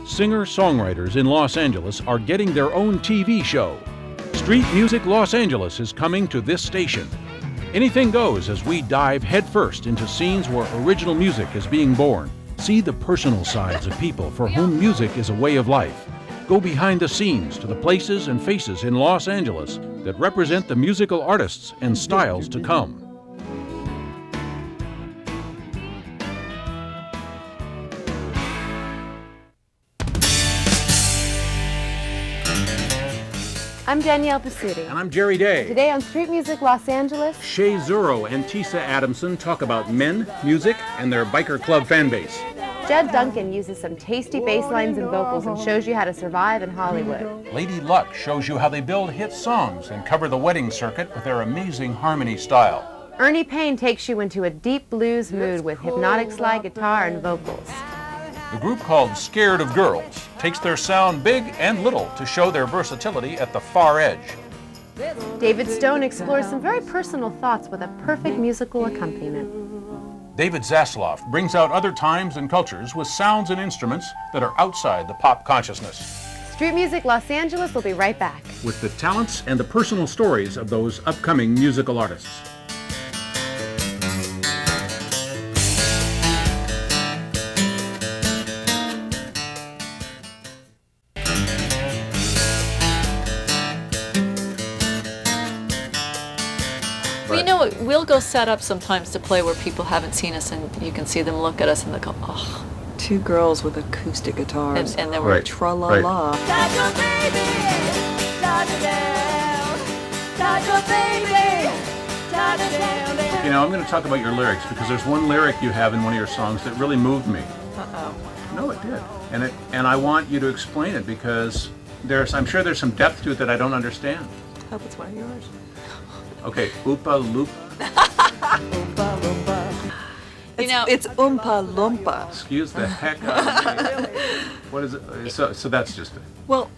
Singer-songwriters in Los Angeles are getting their own TV show. Street Music Los Angeles is coming to this station. Anything goes as we dive headfirst into scenes where original music is being born. See the personal sides of people for whom music is a way of life. Go behind the scenes to the places and faces in Los Angeles that represent the musical artists and styles to come. I'm Danielle Pasuti. And I'm Jerry Day. Today on Street Music Los Angeles, Shay Zuro and Tisa Adamson talk about men, music, and their biker club fan base. Jed Duncan uses some tasty bass lines and vocals and shows you how to survive in Hollywood. Lady Luck shows you how they build hit songs and cover the wedding circuit with their amazing harmony style. Ernie Payne takes you into a deep blues mood with hypnotic slide guitar and vocals. The group called Scared of Girls takes their sound big and little to show their versatility at the far edge. David Stone explores some very personal thoughts with a perfect musical accompaniment. David Zasloff brings out other times and cultures with sounds and instruments that are outside the pop consciousness. Street Music Los Angeles will be right back. With the talents and the personal stories of those upcoming musical artists. Well, you know, we'll go set up sometimes to play where people haven't seen us, and you can see them look at us and they go, oh. Two girls with acoustic guitars. And then we're tra-la-la. You know, I'm going to talk about your lyrics because there's one lyric you have in one of your songs that really moved me. Uh-oh. No, it did. And I want you to explain it because I'm sure there's some depth to it that I don't understand. I hope it's one of yours. Okay, Oopa Loop. Oompa Loompa. It's Oompa Loompa. Excuse the heck out of me. What is it? So that's just it. Well,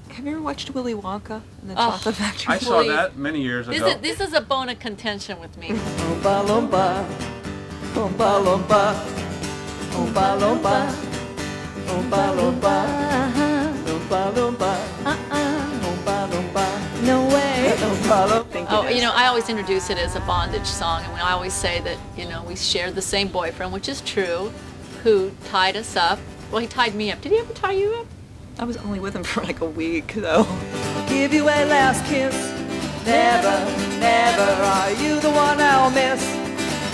have you ever watched Willy Wonka and the Chocolate Factory? I saw that many years ago. This is a bone of contention with me. Oompa Loompa. Oompa Loompa. Oompa Loompa. Oompa Loompa. Oompa Loompa. Oompa Loompa. No way. Oh, you know, I always introduce it as a bondage song, and I always say that, you know, we shared the same boyfriend, which is true, who tied us up. Well, he tied me up. Did he ever tie you up? I was only with him for like a week, though. Give you a last kiss. Never, never are you the one I'll miss.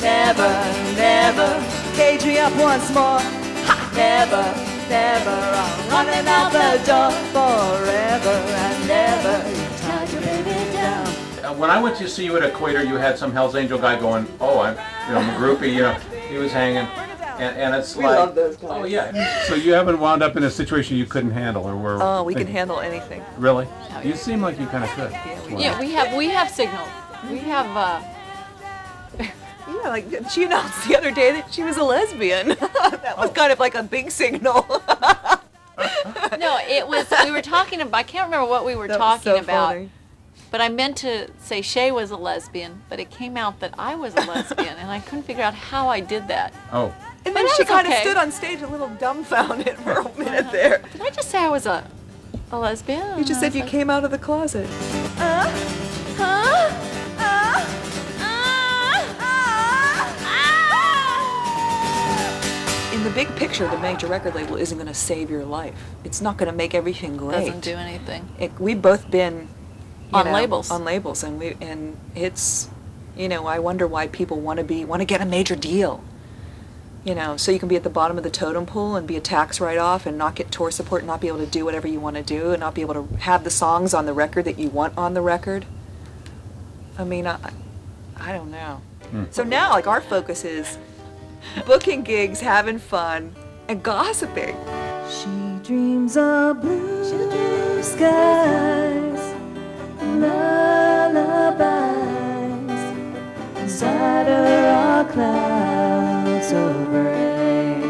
Never, never cage me up once more. Ha! Never, never I'm running out the door. Forever and never. When I went to see you at Equator, you had some Hell's Angel guy going, oh, I'm a groupie, you know, he was hanging, and it's We like, love those guys. oh yeah. So you haven't wound up in a situation you couldn't handle, or were? Oh, we can handle anything. Really? You seem like you kind of could. Yeah, we have signals. We have. Yeah, like she announced the other day that she was a lesbian. That was kind of like a big signal. No, it was. We were talking about. I can't remember what we were That was talking so about. funny. But I meant to say Shay was a lesbian, but it came out that I was a lesbian, and I couldn't figure out how I did that. Oh. And But then that she was kind of okay. stood on stage a little dumbfounded for a minute there. Did I just say I was a lesbian? You just said you came out of the closet. In the big picture, the major record label isn't going to save your life. It's not going to make everything great. Doesn't do anything. We've both been On labels. on labels, and it's, you know, I wonder why people want to get a major deal. You know, so you can be at the bottom of the totem pole and be a tax write-off and not get tour support, and not be able to do whatever you want to do, and not be able to have the songs on the record that you want on the record. I mean, I don't know. So now, like, our focus is booking gigs, having fun, and gossiping. She dreams of blue skies, lullabies, inside her are clouds of rain.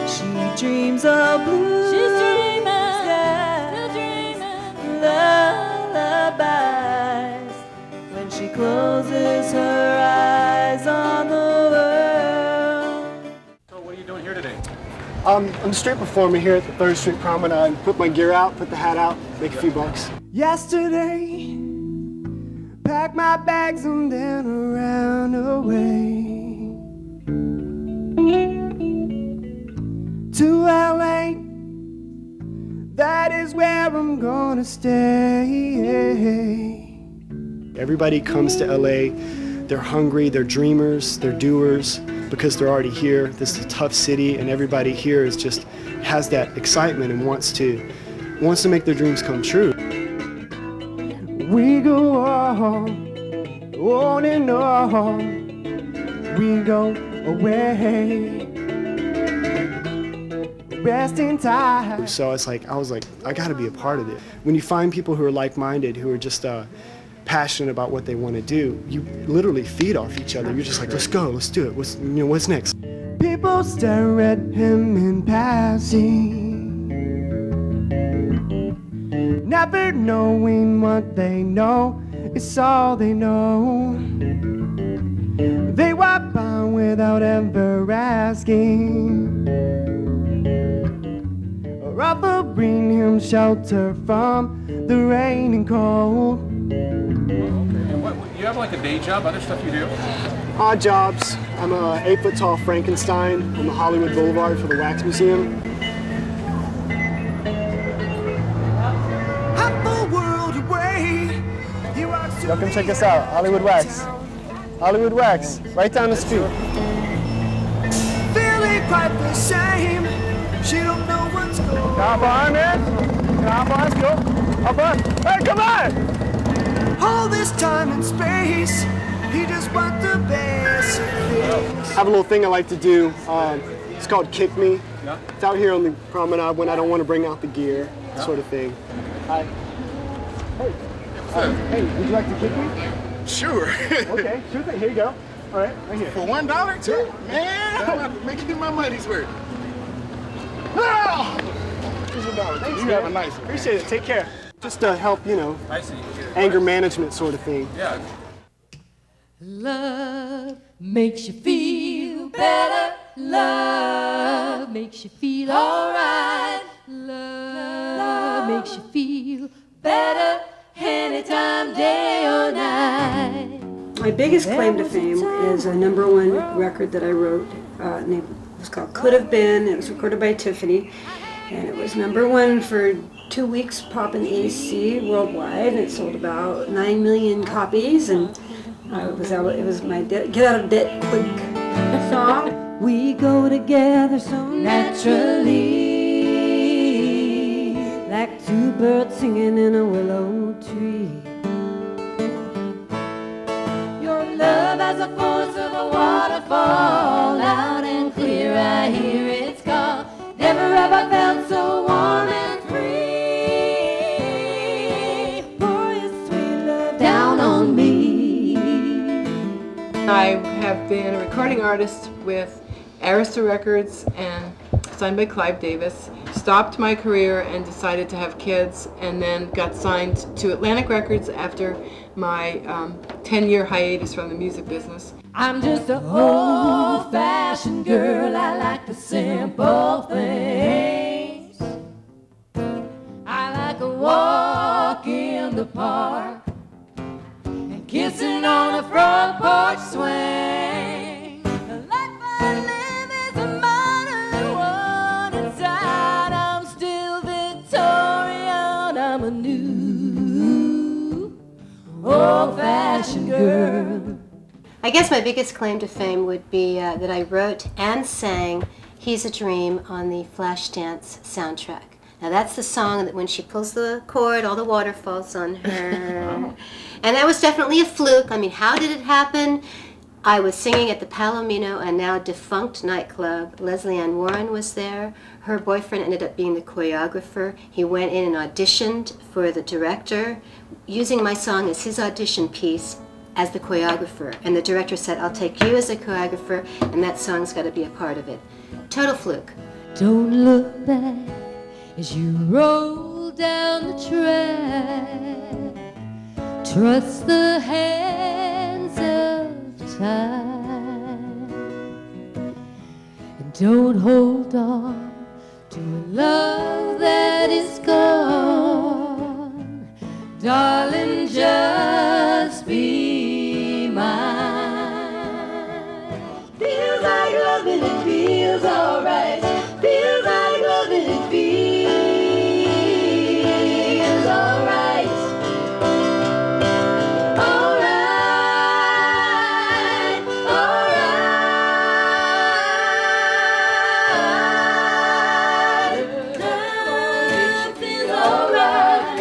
She dreams of blue skies, lullabies, when she closes her eyes on the world. So what are you doing here today? I'm a street performer here at the 3rd Street Promenade. Put my gear out, put the hat out, make a few bucks. Yesterday, packed my bags and then ran away to LA. That is where I'm gonna stay. Everybody comes to LA. They're hungry, they're dreamers, they're doers, because they're already here. This is a tough city, and everybody here is just has that excitement and wants to make their dreams come true. We go on and on. We go away. Rest in time. So it's like I was like, I got to be a part of it. When you find people who are like-minded, who are just passionate about what they want to do, you literally feed off each other. You're just like, let's go, let's do it. What's next? People stare at him in passing, never knowing what they know is all they know. They walk by without ever asking, or offering him shelter from the rain and cold. You have like a day job, other stuff you do? Odd jobs. I'm a 8-foot-tall Frankenstein on the Hollywood Boulevard for the Wax Museum. Y'all come check us out, Hollywood Wax. Hollywood Wax, right down the street. Feeling quite the same. She don't know what's going on. Hop on, man. Hop on, let's go. Hop on. Hey, come on! All this time and space, he just wants the best. I have a little thing I like to do. It's called Kick Me. Yeah. It's out here on the promenade when I don't want to bring out the gear, sort of thing. Hi. Hey. Hey, would you like to kick me? Sure. Okay, sure thing. Here you go. All right, right here. For $1 too? Man, I'm about to make you my money's worth. Ah! Here's $1. Thanks, you man. have a nice one. Appreciate it. Take care. Just to help, I see. anger management sort of thing. Yeah. Love makes you feel better. Love makes you feel alright. Love makes you feel better anytime, day or night. My biggest claim to fame is a #1 record that I wrote. It was called Could Have Been. It was recorded by Tiffany, and it was #1 for 2 weeks popping AC worldwide, and it sold about 9 million copies, and it was my get out of debt quick song. We go together so naturally, like two birds singing in a willow tree. Your love has a force of a waterfall, loud and clear I hear its call. Never have I felt so warm and free. Pour your sweet love down on me. I have been a recording artist with Arista Records and signed by Clive Davis. Stopped my career and decided to have kids, and then got signed to Atlantic Records after my 10-year hiatus from the music business. I'm just an old-fashioned girl. I like the simple things. I like a walk in the park and kissing on a front porch swing. The life I live is a modern one. Inside I'm still Victorian. I'm a new old-fashioned girl. I guess my biggest claim to fame would be that I wrote and sang He's a Dream on the Flashdance soundtrack. Now that's the song that when she pulls the cord, all the water falls on her. And that was definitely a fluke. I mean, how did it happen? I was singing at the Palomino, a now defunct nightclub. Leslie Ann Warren was there. Her boyfriend ended up being the choreographer. He went in and auditioned for the director, using my song as his audition piece as the choreographer. And the director said, I'll take you as a choreographer, and that song's got to be a part of it. Total fluke. Don't look back as you roll down the track. Trust the hands of time. And don't hold on to a love that is gone. Darling, just be mine. Feels like loving, it feels alright. Feels like loving, it feels alright. Alright, alright. Love feels alright.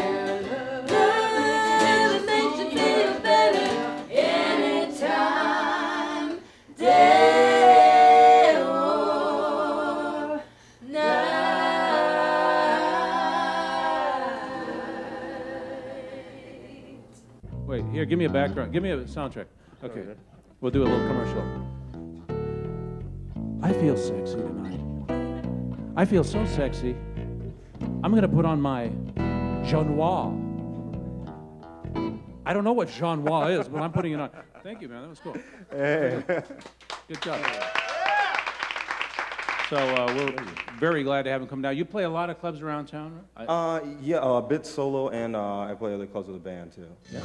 Love makes you feel better anytime, day or night. Wait, here, give me a background. Give me a soundtrack. Okay. We'll do a little commercial. I feel sexy tonight. I feel so sexy. I'm going to put on my Jean Noir. I don't know what Jean Noir is, but I'm putting it on. Thank you, man. That was cool. Hey. Good job. So we're very glad to have him come down. You play a lot of clubs around town, right? Yeah, a bit solo, and I play other clubs with a band too. Yeah.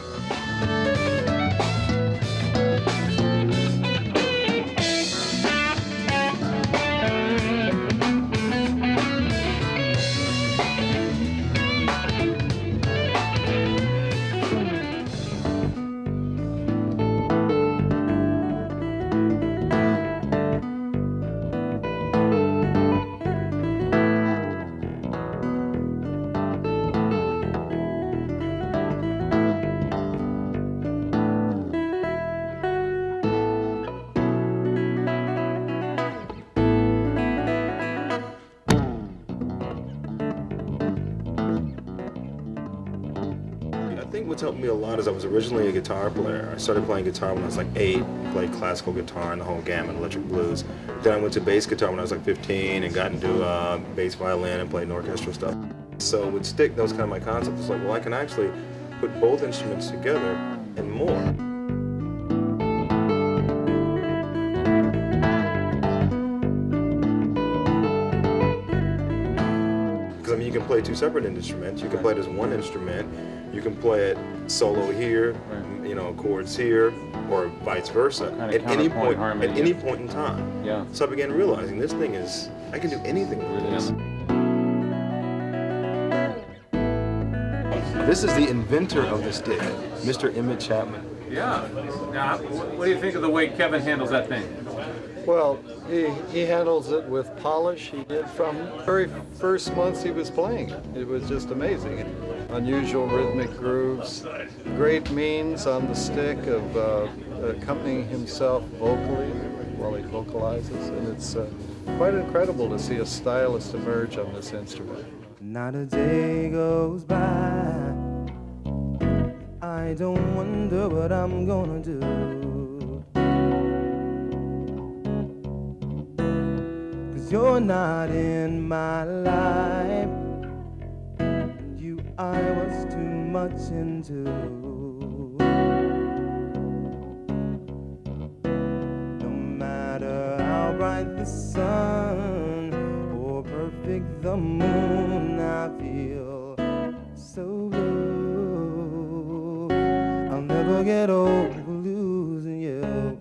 I think what's helped me a lot is I was originally a guitar player. I started playing guitar when I was like 8, played classical guitar and the whole gamut, electric blues. Then I went to bass guitar when I was like 15 and got into bass violin and played orchestral stuff. So with stick, that was kind of my concept. It's like, well, I can actually put both instruments together and more. I mean, you can play two separate instruments. You can play it as one instrument. You can play it solo here, you know, chords here, or vice versa. Kind of at any point, harmony, at any point in time. Yeah. So I began realizing this thing is, I can do anything with this. This is the inventor of the stick, Mr. Emmett Chapman. Yeah. Now, what do you think of the way Kevin handles that thing? Well, he handles it with polish. He did from the very first months he was playing it. It was just amazing. Unusual rhythmic grooves, great means on the stick of accompanying himself vocally while he vocalizes, and it's quite incredible to see a stylist emerge on this instrument. Not a day goes by, I don't wonder what I'm gonna do. You're not in my life, and you I was too much into. No matter how bright the sun or perfect the moon, I feel so blue. I'll never get over losing you.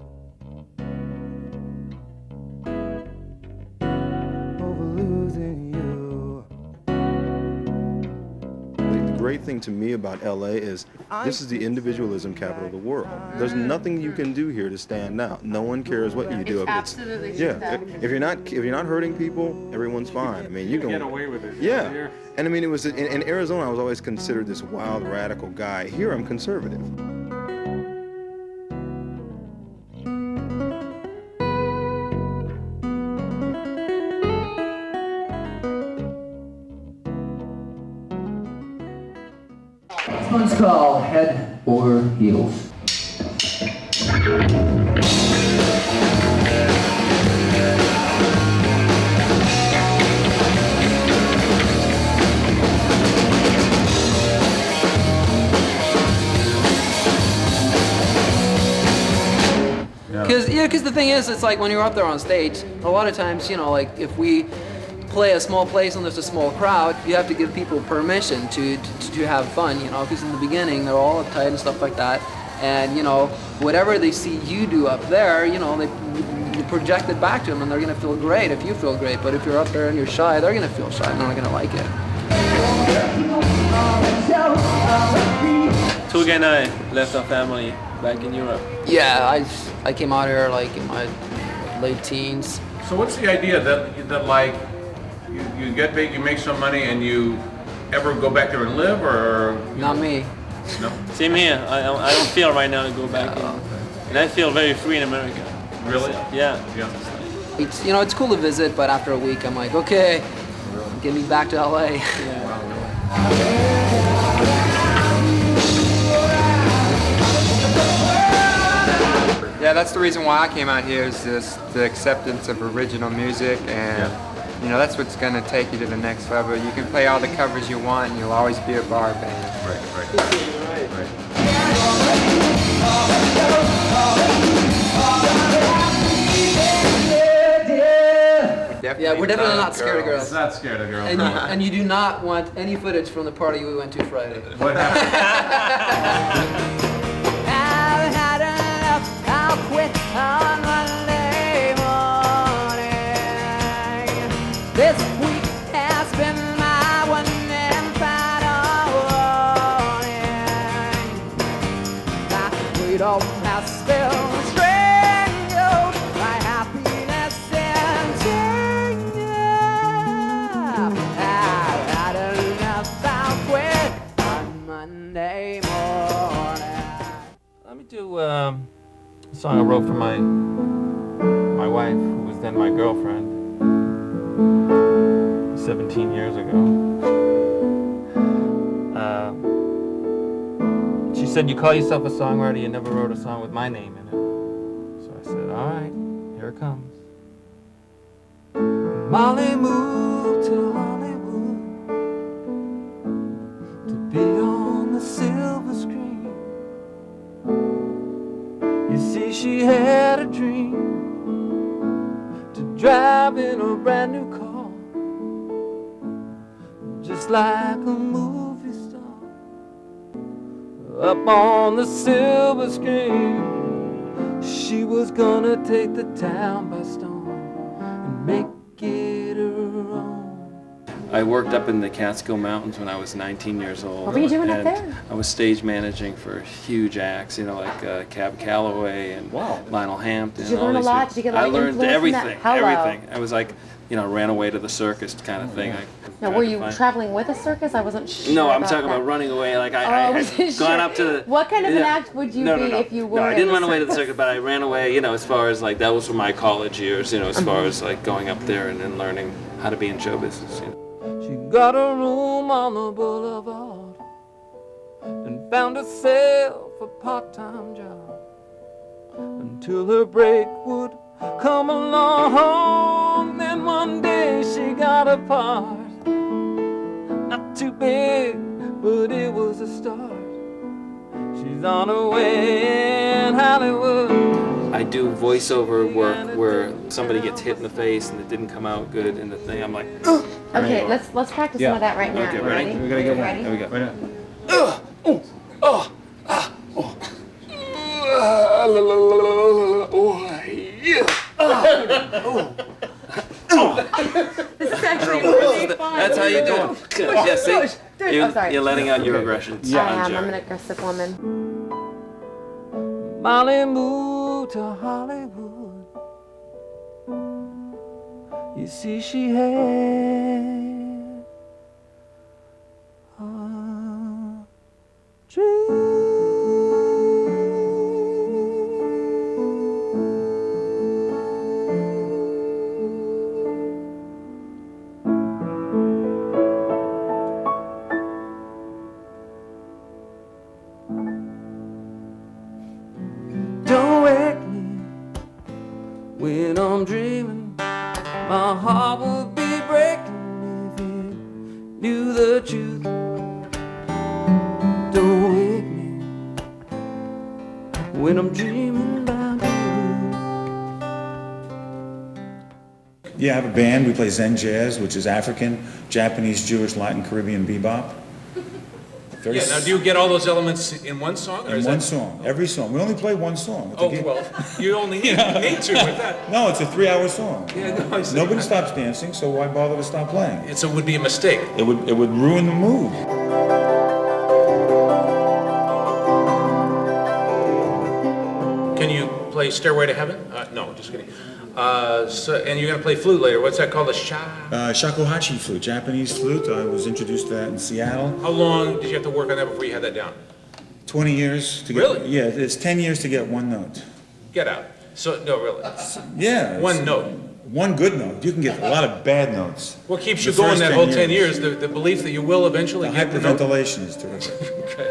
The great thing to me about LA is this is the individualism capital of the world. There's nothing you can do here to stand out. No one cares what you do. It's absolutely true. Yeah. If you're not hurting people, everyone's fine. I mean, you can get away with it. Yeah. And I mean, it was in Arizona. I was always considered this wild, radical guy. Here, I'm conservative. This one's called Head or Heels. Because the thing is, it's like when you're up there on stage, a lot of times, you know, like if we play a small place and there's a small crowd, you have to give people permission to have fun, you know, because in the beginning they're all uptight and stuff like that. And, you know, whatever they see you do up there, you know, you project it back to them and they're going to feel great if you feel great. But if you're up there and you're shy, they're going to feel shy and they're not going to like it. Tuga and I left our family back in Europe. Yeah, I came out here like in my late teens. So what's the idea that like you get big, you make some money, and you ever go back there and live, or Not me. No. Same here. I don't feel right now to go back in. And I feel very free in America. Really? Yeah. It's, you know, it's cool to visit, but after a week I'm like, okay, get me back to LA. Yeah, that's the reason why I came out here, is the acceptance of original music, and you know, that's what's going to take you to the next level. You can play all the covers you want and you'll always be a bar band. Right. Yeah, we're definitely not scared of girls. It's not scared of girls. And you do not want any footage from the party we went to Friday. What happened? I've had enough, I'll quit on Monday morning. This week has been my one and final warning. My freedom has still strangled my happiness and change. I've had enough, I'll quit on Monday morning. Let me do a song I wrote for my wife, who was then my girlfriend, 17 years ago. She said, "You call yourself a songwriter, you never wrote a song with my name in it." So I said, all right, here it comes. Molly moved to Hollywood to be on the silver screen. You see, she had a dream to drive in a brand new car, just like a movie star. Up on the silver screen, she was gonna take the town by storm and make it her own. I worked up in the Catskill Mountains when I was 19 years old. What were you doing up and there? I was stage managing for huge acts, you know, like Cab Calloway and Lionel Hampton. Did you and all learn a these lot? people. Did you get a lot I of learned influence from that? everything, Hello. everything. I was like, you know, ran away to the circus kind of thing. Now, were you traveling with a circus? I wasn't sure. No, I'm talking about running away. Like I wasn't had gone sure. up to. What kind of an act would you be if you were? No, I in didn't a run away to the circus? circus, but I ran away. You know, as far as like that was from my college years. You know, as far as like going up there and learning how to be in show business. You know. She got a room on the boulevard and found herself a part-time job until her break would come along. Then one day she got a part, not too big, but it was a start. She's on her way in Hollywood. I do voiceover work where somebody gets hit in the face and it didn't come out good in the thing. I'm like, ugh. Okay, let's practice some of that right now. Okay, ready? Ready? We gotta get one. Ready? Here we go. Right now. This is actually really fun. That's how you do it. Good. Yeah, see? Oh, sorry. You're letting out your aggressions. I am. I'm an aggressive woman. Molly moved to Hollywood. You see, she had a dream. Don't wake me when I'm dreaming. My heart would be breaking if you knew the truth. Don't wake me when I'm dreaming about you. Yeah, I have a band. We play Zen jazz, which is African, Japanese, Jewish, Latin, Caribbean bebop. Yeah, now do you get all those elements in one song? Or In one song, every song. We only play one song. Oh, well, you only need two with that. No, it's a 3-hour song. Yeah, no, I see. Nobody stops dancing, so why bother to stop playing? It would be a mistake. It would ruin the mood. Can you play Stairway to Heaven? No, just kidding. And you're going to play flute later. What's that called? A Shakuhachi flute, Japanese flute. I was introduced to that in Seattle. How long did you have to work on that before you had that down? 20 years to get. Really? Yeah, it's 10 years to get one note. Get out. So, no, really? Yeah. One note. One good note. You can get a lot of bad notes. What keeps you going that whole 10 years? The belief that you will eventually get the note? Hyperventilation is terrific. Okay.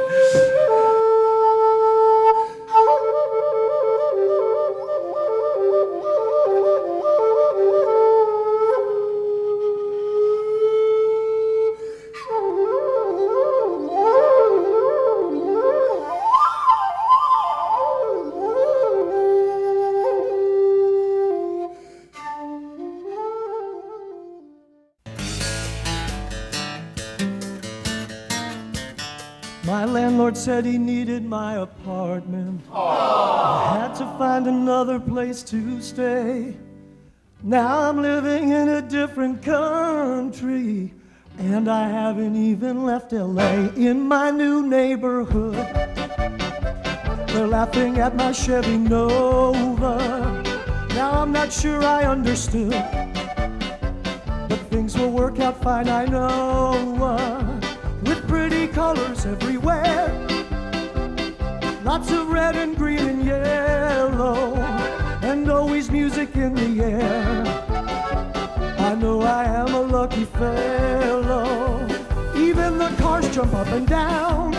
My landlord said he needed my apartment. I had to find another place to stay. Now I'm living in a different country, and I haven't even left LA. In my new neighborhood, they're laughing at my Chevy Nova. Now I'm not sure I understood, but things will work out fine, I know. With pretty colors everywhere, lots of red and green and yellow, and always music in the air. I know I am a lucky fellow. Even the cars jump up and down.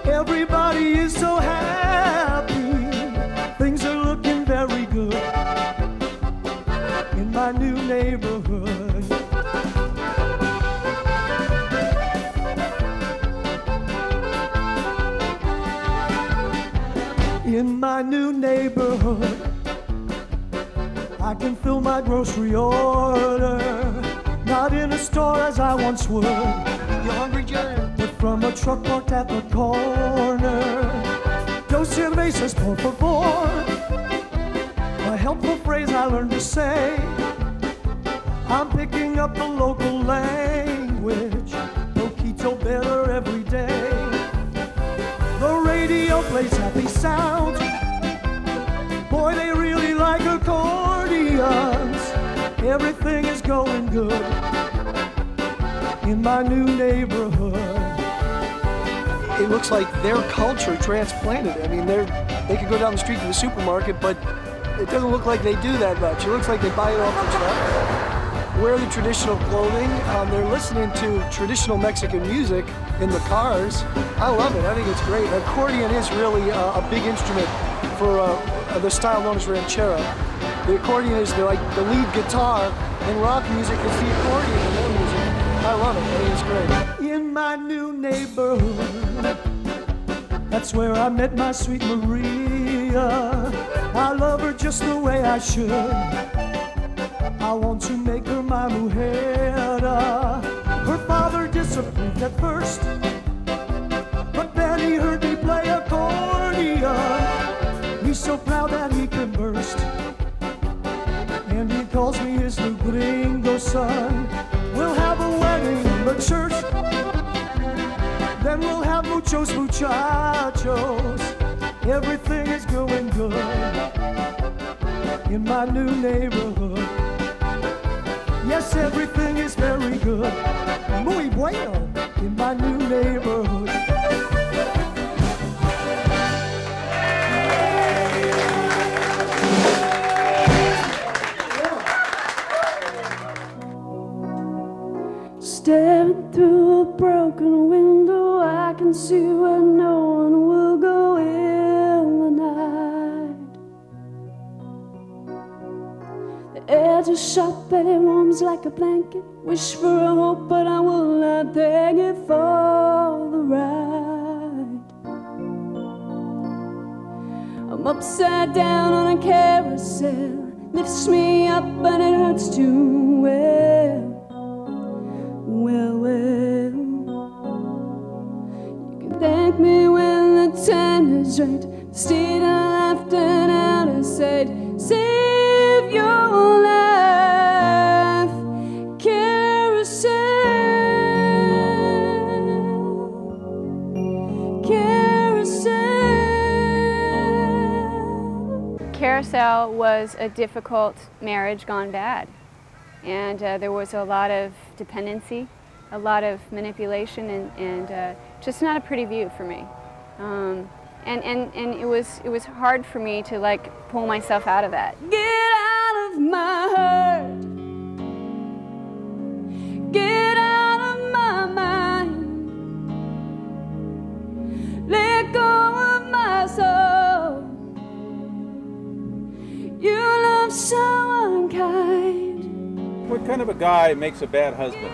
Everybody is so happy. Things are looking very good in my new neighborhood. In my new neighborhood, I can fill my grocery order, not in a store as I once would. You hungry, Jerry? But from a truck parked at the corner. Dos cervezas, por favor. A helpful phrase I learned to say. I'm picking up the local language, poquito better every day. The radio plays happy sounds. Boy, they really like accordions. Everything is going good in my new neighborhood. It looks like their culture transplanted. I mean, they could go down the street to the supermarket, but it doesn't look like they do that much. It looks like they buy it off the truck, wear the traditional clothing. They're listening to traditional Mexican music in the cars. I love it. I think it's great. Accordion is really a big instrument for the style known as ranchera. The accordion is the lead guitar, and rock music is the accordion in their music. I love it. I think it's great. In my new neighborhood, that's where I met my sweet Maria. I love her just the way I should. I want to make her my mujer. Her father disapproved at first, but then he heard me play accordion. He's so proud that he can burst, and he calls me his new gringo son. We'll have a wedding in the church, then we'll have muchos muchachos. Everything is going good in my new neighborhood. Yes, everything is very good. Muy bueno in my new neighborhood. Staring through a broken window, I can see where no one will go in the night. The air just sharp and it warms like a blanket. Wish for a hope, but I will not take it for the ride. I'm upside down on a carousel, lifts me up and it hurts too. Well, well, well, you can thank me when the time is right. Instead I laughed and out and said, save your life, carousel, carousel. Carousel was a difficult marriage gone bad, and there was a lot of dependency, a lot of manipulation, and just not a pretty view for me. And it was hard for me to like pull myself out of that. Get out of my heart, get out of my mind, let go of my soul. You love so unkind. What kind of a guy makes a bad husband?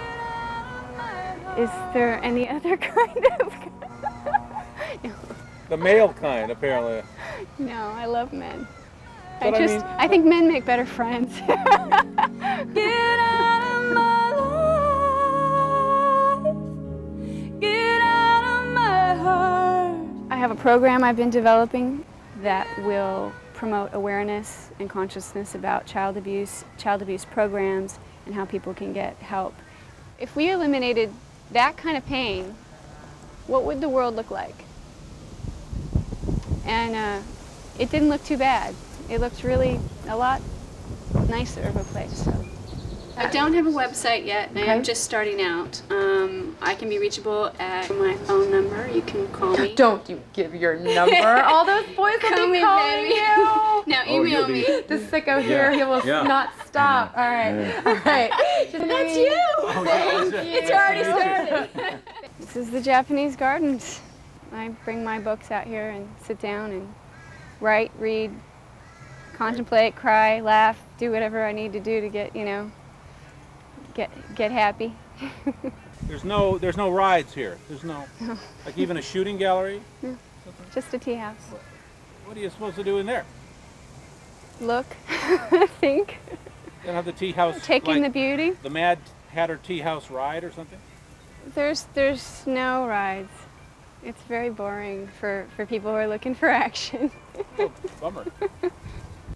Is there any other kind of? The male kind, apparently. No, I love men. But I think men make better friends. Get out of my life, get out of my heart. I have a program I've been developing that will promote awareness and consciousness about child abuse programs, and how people can get help. If we eliminated that kind of pain, what would the world look like? And it didn't look too bad. It looked really a lot nicer of a place. So. I don't have a website yet, and I am just starting out. I can be reachable at my phone number. You can call me. Don't you give your number. All those boys will be calling you. Now email me. The sicko here, he will not stop. All right. All right. That's you. Thank you. It's already started. This is the Japanese Gardens. I bring my books out here and sit down and write, read, contemplate, cry, laugh, do whatever I need to do to get, get happy. There's no rides here. There's no, like even a shooting gallery? No, just a tea house. What are you supposed to do in there? Look, think. You don't have the tea house. Taking like the beauty. The Mad Hatter Tea House ride or something? There's no rides. It's very boring for people who are looking for action. Oh, bummer.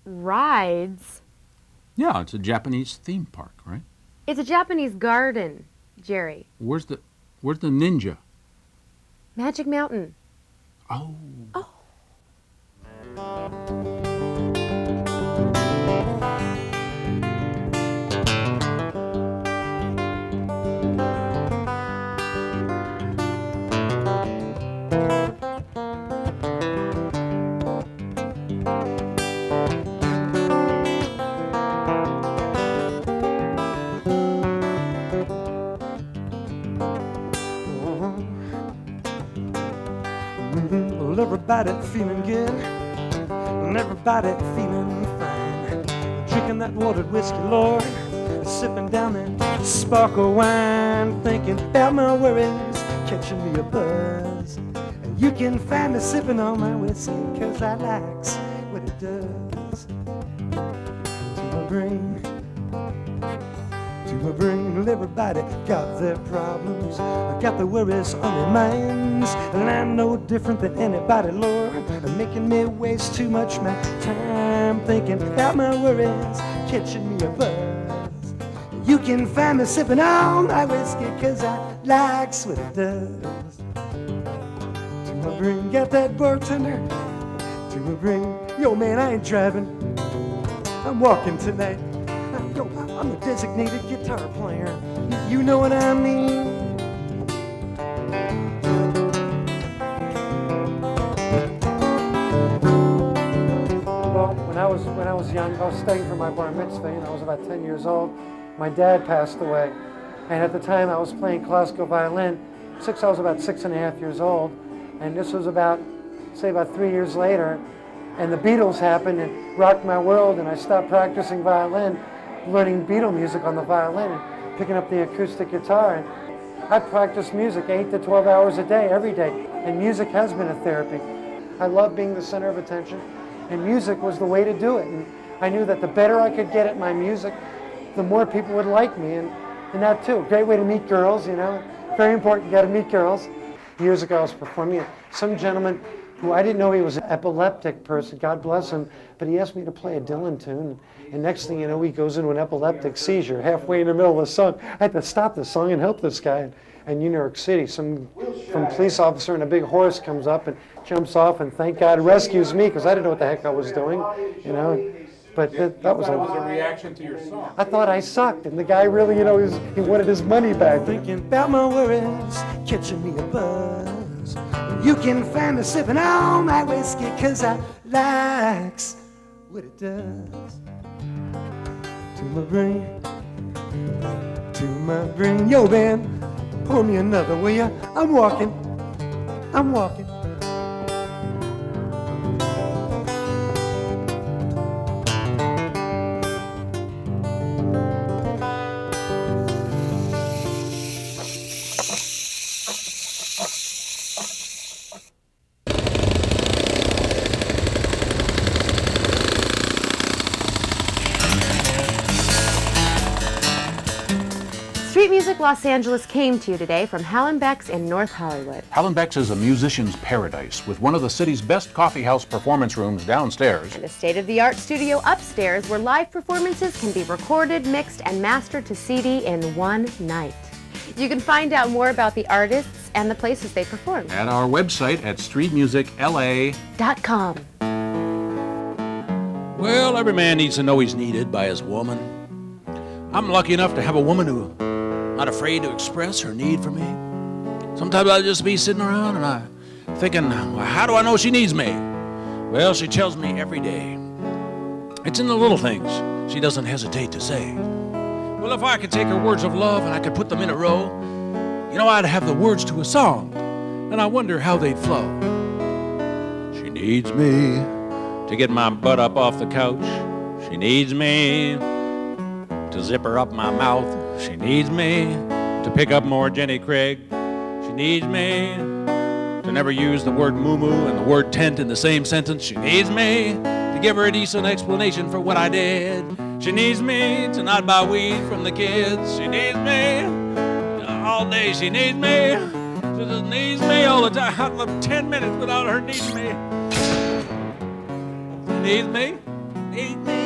Rides? Yeah, it's a Japanese theme park, right? It's a Japanese garden, Jerry. Where's the ninja? Magic Mountain. Oh. Oh. Well, everybody feeling good, and everybody feeling fine. Drinking that watered whiskey, Lord, sipping down that sparkle wine, thinking about my worries, catching me a buzz. And you can find me sipping on my whiskey, 'cause I likes what it does to my brain. To my brain, well, everybody got their problems, got their worries on their minds, and I'm no different than anybody, Lord, making me waste too much my time thinking about my worries, catching me a buzz. You can find me sipping on my whiskey, 'cause I likes what it does to my brain. Got that bartender to my brain. Yo, man, I ain't driving, I'm walking tonight. Yo, I'm a designated guitar player. You know what I mean? Well, when I was young, I was studying for my bar mitzvah, and I was about 10 years old. My dad passed away, and at the time I was playing classical violin. I was about 6.5 years old, and this was about 3 years later, and the Beatles happened and rocked my world, and I stopped practicing violin, learning Beatle music on the violin and picking up the acoustic guitar. And I practiced music 8 to 12 hours a day, every day, and music has been a therapy. I love being the center of attention, and music was the way to do it. And I knew that the better I could get at my music, the more people would like me, and that too. Great way to meet girls, you know. Very important, you gotta meet girls. Years ago I was performing, and some gentleman who I didn't know he was an epileptic person, God bless him, but he asked me to play a Dylan tune, and next thing you know, he goes into an epileptic seizure halfway in the middle of the song. I had to stop the song and help this guy. And New York City, some police officer in a big horse comes up and jumps off, and thank God rescues me, because I didn't know what the heck I was doing, you know. But that was a reaction to your song. I thought I sucked, and the guy really, you know, he wanted his money back. Thinking about my worries, catching me a buzz. You can find me sipping on my whiskey, 'cause I likes what it does to my brain, to my brain. Yo, man, pour me another, will ya? I'm walking. Street Music Los Angeles came to you today from Hallenbeck's in North Hollywood. Hallenbeck's is a musician's paradise with one of the city's best coffeehouse performance rooms downstairs. And a state-of-the-art studio upstairs where live performances can be recorded, mixed, and mastered to CD in one night. You can find out more about the artists and the places they perform At our website at streetmusicla.com. Well, every man needs to know he's needed by his woman. I'm lucky enough to have a woman who's not afraid to express her need for me. Sometimes I'll just be sitting around and I'm thinking, well, how do I know she needs me? Well, she tells me every day. It's in the little things she doesn't hesitate to say. Well, if I could take her words of love and I could put them in a row, you know, I'd have the words to a song, and I wonder how they'd flow. She needs me to get my butt up off the couch. She needs me to zip her up my mouth. She needs me to pick up more Jenny Craig. She needs me to never use the word moo-moo and the word tent in the same sentence. She needs me to give her a decent explanation for what I did. She needs me to not buy weed from the kids. She needs me all day. She needs me. She just needs me all the time. I live 10 minutes without her needing me. She needs me. Needs me.